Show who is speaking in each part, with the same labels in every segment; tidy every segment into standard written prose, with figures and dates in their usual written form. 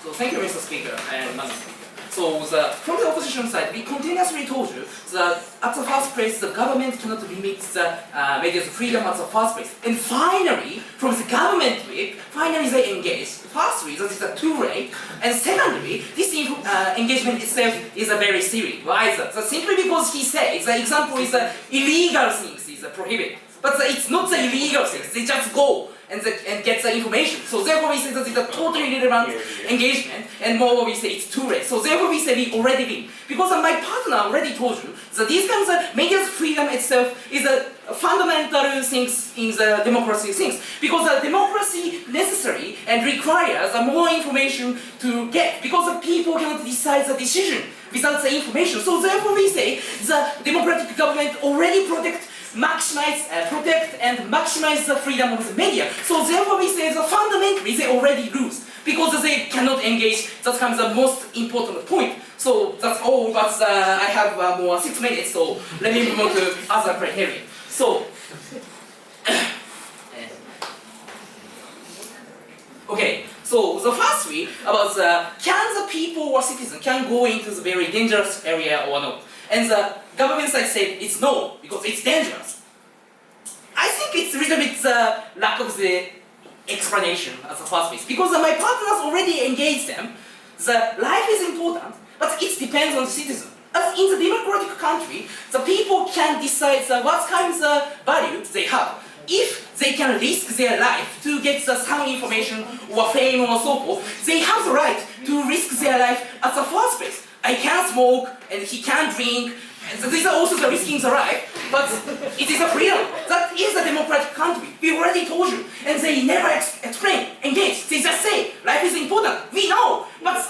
Speaker 1: So thank you, Mr. Speaker and Madam Speaker. So from the opposition side, we continuously told you that at the first place, the government cannot limit the media's freedom at the first place. And finally, from the government whip, finally they engaged. Firstly, that is too late. And secondly, this engagement itself is very serious. Why is that? So simply because he says the example is illegal things is prohibited. But it's not the illegal things, they just go and get the information. So therefore we say that it's a totally irrelevant engagement, and moreover we say it's too late. So therefore we say we already win. Because my partner already told you that these kinds of media's freedom itself is a fundamental things in the democracy things. Because the democracy necessary and requires more information to get. Because the people cannot decide the decision without the information. So therefore we say the democratic government already protect and maximize the freedom of the media. So therefore we say that fundamentally they already lose because they cannot engage. That comes the most important point. So that's all, but I have more 6 minutes, so let me move on to other criteria. So, okay, so the first three about can the people or citizens can go into the very dangerous area or not? And the government side said it's no, because it's dangerous. I think it's a little bit lack of the explanation as the first place. Because my partners already engaged them. The life is important, but it depends on the citizen. As in the democratic country, the people can decide what kind of value they have. If they can risk their life to get some information or fame or so forth, they have the right to risk their life at the first place. I can't smoke, and he can't drink, and these are also the risking the life, but it is a freedom. That is a democratic country. We already told you, and they never explain, engage. They just say, life is important. We know, but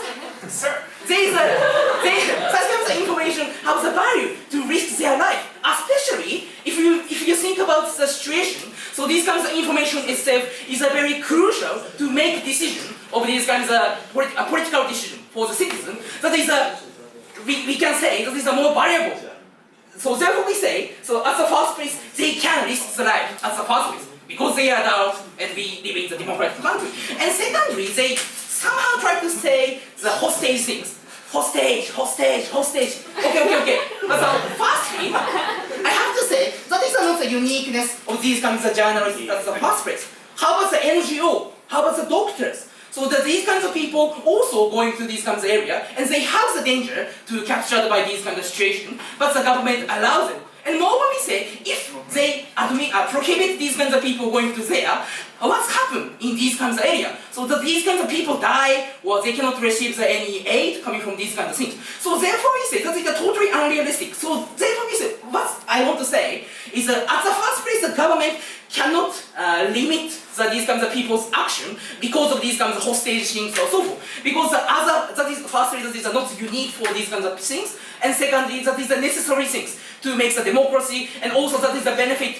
Speaker 1: sir, such kind of information has the value to risk their life, especially if you think about the situation. So these kinds of information itself is a very crucial to make decision of these kinds of political decision for the citizen. That is we can say that is a more valuable. So therefore we say, so as the first place, they can risk the life as the first place because they are adults and we live in the democratic country. And secondly, they somehow try to say the hostage things. Hostage. Okay. But firstly, I have to say that is not the uniqueness of these kinds of journalists as the first place. How about the NGO? How about the doctors? So that these kinds of people also going to these kinds of area, and they have the danger to captured by these kinds of situation, but the government allows them. And moreover we say, if they prohibit these kinds of people going to there, what's happened in these kinds of area? So that these kinds of people die, or they cannot receive any aid coming from these kinds of things. So therefore we say that it's totally unrealistic. So therefore we say, what I want to say is that at the first place, the government cannot limit these kinds of people's action because of these kinds of hostage things or so forth. Because firstly, that is not unique for these kinds of things, and secondly, that is the necessary things to make the democracy, and also that is the benefit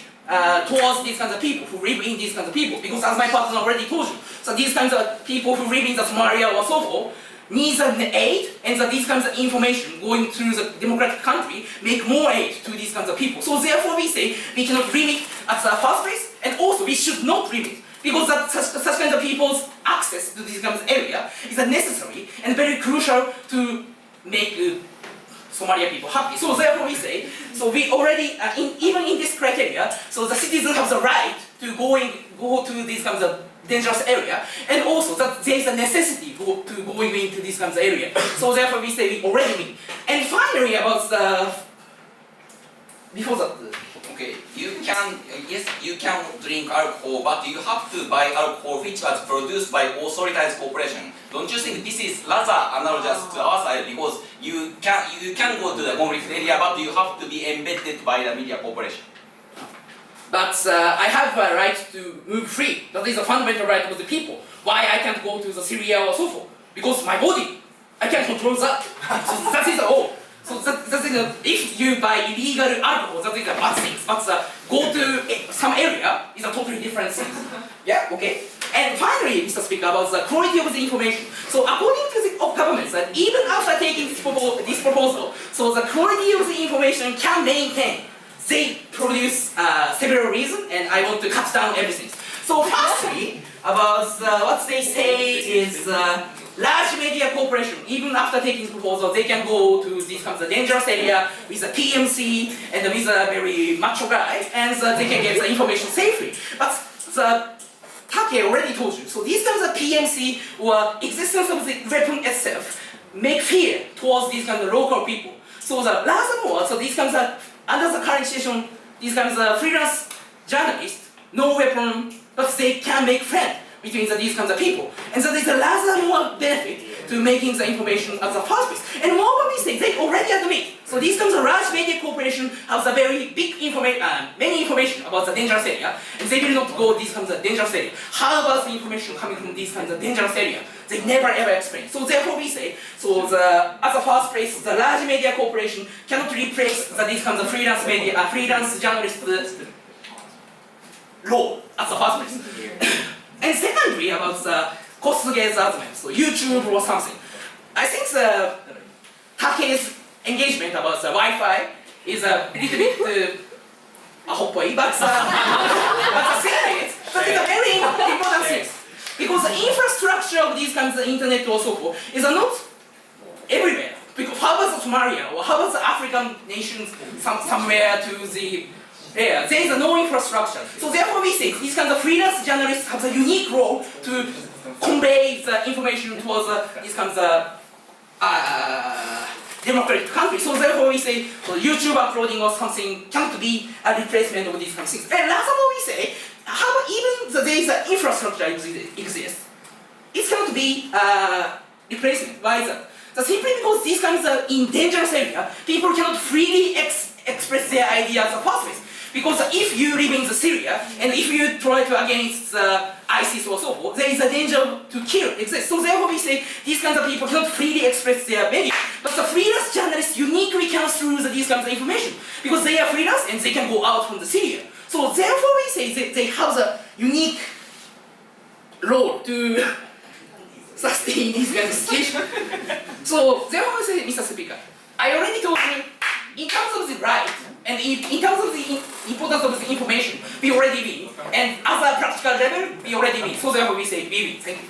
Speaker 1: towards these kinds of people who live in these kinds of people. Because as my partner already told you, so these kinds of people who live in the Somalia or so forth needs an aid, and that these kinds of information going through the democratic country make more aid to these kinds of people. So therefore we say we cannot limit at the first place, and also we should not limit. Because such kinds of people's access to these kinds of area is necessary and very crucial to make Somalia people happy. So therefore we say, so we already, even in this criteria, so the citizens have the right to go to these kinds of dangerous area, and also that there is a necessity to going into these kinds of area. So therefore we say we already win. And finally about the, before that,
Speaker 2: okay, you can drink alcohol, but you have to buy alcohol which was produced by authorized corporation. Don't you think this is rather analogous to our side, because you can go to the conflict area, but you have to be embedded by the media corporation?
Speaker 1: But I have a right to move free. That is a fundamental right of the people. Why I can't go to the Syria or so forth? Because my body, I can control that. So that is all. So that is if you buy illegal alcohol, that is a bad thing. But go to some area is a totally different thing. Yeah, okay. And finally, Mr. Speaker, about the quality of the information. So according to the government, that even after taking this proposal, so the quality of the information can maintain. They produce several reasons, and I want to cut down everything. So firstly, about what they say is large media corporation, even after taking proposal, they can go to this kind of dangerous area with a TMC and with a very macho guy, and they can get the information safely. But the Take already told you. So these kinds of PMC or existence of the weapon itself make fear towards these kinds of local people. So rather more, so these kinds of under the current situation, these kinds of freelance journalists, no weapon, but they can make friends between these kinds of people. And so there's a rather more benefit to making the information as a first place. And more mistake, they already admit. So these kinds of large media corporation have a very big many information about the dangerous area, and they will not go these kinds of dangerous area. How about the information coming from these kinds of dangerous area? They never ever explain. So therefore we say, so as a first place, the large media corporation cannot replace these kinds of freelance media, freelance journalist law as a first place. And secondly, about the cost-based argument, so YouTube or something. I think the Take's engagement about the Wi-Fi is a little bit hopeful, but the thing is, that is a very important thing. Because the infrastructure of these kinds of internet or so forth is not everywhere. Because how about Somalia or how about the African nations somewhere to the there is no infrastructure. So therefore we say these kinds of freelance journalists have a unique role to convey the information towards these kinds of democratic countries. So therefore we say so YouTube uploading or something cannot be a replacement of these kinds of things. And furthermore we say how even there is an infrastructure exists, it cannot be replacement. Why is that? So simply because these kinds of in dangerous area, people cannot freely express their ideas in the first place. Because if you live in Syria, and if you try to against ISIS or so forth, there is a danger to kill exists. So therefore we say these kinds of people cannot freely express their media. But the freelance journalists uniquely can through these kinds of information. Because they are freelance and they can go out from Syria. So therefore we say they have a unique role to sustain this kind of situation. So therefore we say, Mr. Speaker, I already told you, in terms of the right, and in terms of the importance of the information, we already win. And as a practical level, we already win. So therefore we say we win. Thank you.